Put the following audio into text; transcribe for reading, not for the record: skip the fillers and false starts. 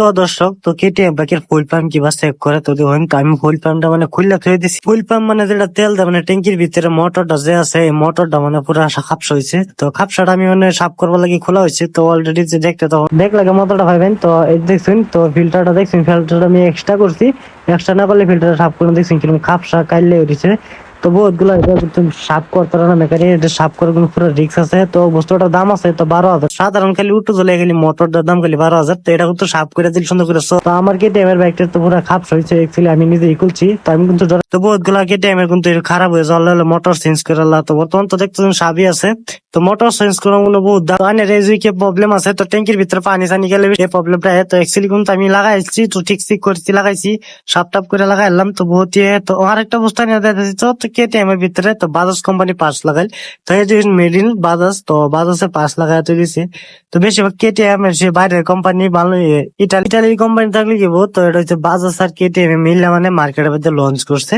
তো দর্শক, তো কেটিএম বাইকের ফুল পাম্প কিবা চেক করে তো দেখুন, তো আমি ফুল পাম্পটা মানে খুললে থয়ে দিছি। ফুল পাম্প মানে যেটা তেল দেয় মানে ট্যাঙ্কির ভিতরে মোটরটা যে আছে, এই মোটরটা মানে পুরো খাপসা হয়েছে। তো খাপসাটা আমি মানে সাফ করবার লাগি খোলা হয়েছে। তো অলরেডি যে দেখতে তখন দেখলাগে মোটরটা পাইবেন। তো এই দেখছেন, তো ফিল্টারটা দেখছেন, ফিল্টারটা আমি এক্সট্রা করছি। এক্সট্রা না করলে ফিল্টারটা সাফ করে দেখছেন কিরকম খাপসা কাইলে উঠেছে। তো বহুত গুলো সাফ করতে না মেকানিক, এটা সাফ করার কোনো পুরো রিক্স আছে। তো বস্তুটার দাম আছে তো 12,000। সাধারণ খালি উঠে চলে খালি মোটরটার দাম খালি 12,000। তো এটা কিন্তু সাফ করে দিল সুন্দর করে। তো আমার কেটিএম এর বাইকটা তো পুরো খাপস হয়েছে, অ্যাকচুয়ালি আমি নিজেই খুলছি। তো আমি কিন্তু তো বহুত গুলা কেটিএম এর কিন্তু খারাপ হয়ে যাওয়ার মোটর চেঞ্জ করে আল্লাহ। তো বর্তমান তো দেখতেছেন সাবই আছে। তো মোটর চেঞ্জ করার মনে বহুত দাম। রেজুইকে প্রবলেম আছে, তো ট্যাঙ্কির ভিতরে পানি সানি গেলে এই প্রবলেমটা। তো অ্যাকচুয়ালি কিন্তু আমি লাগাইছি, তো ঠিক ঠিক করছি, লাগাইছি সাপ টাপ করে লাগাইলাম। তো বহুত তো আরেকটা অবস্থা নিয়ে দেখেছি। তো কেটিএম এর ভিতরে তো বাজাজ কোম্পানি পার্টস লাগাই। তো এই যে মেড ইন বাজাজ, তো বাজাজের পার্টস লাগাই তো দিছে। তো বেশিরভাগ কেটিএম এর সে বাইরের কোম্পানি ভালো, ইটালির কোম্পানি থাকলে কি, তো এটা হচ্ছে বাজাজ আর কেটিএম মিললে মানে মার্কেটের মধ্যে লঞ্চ করছে।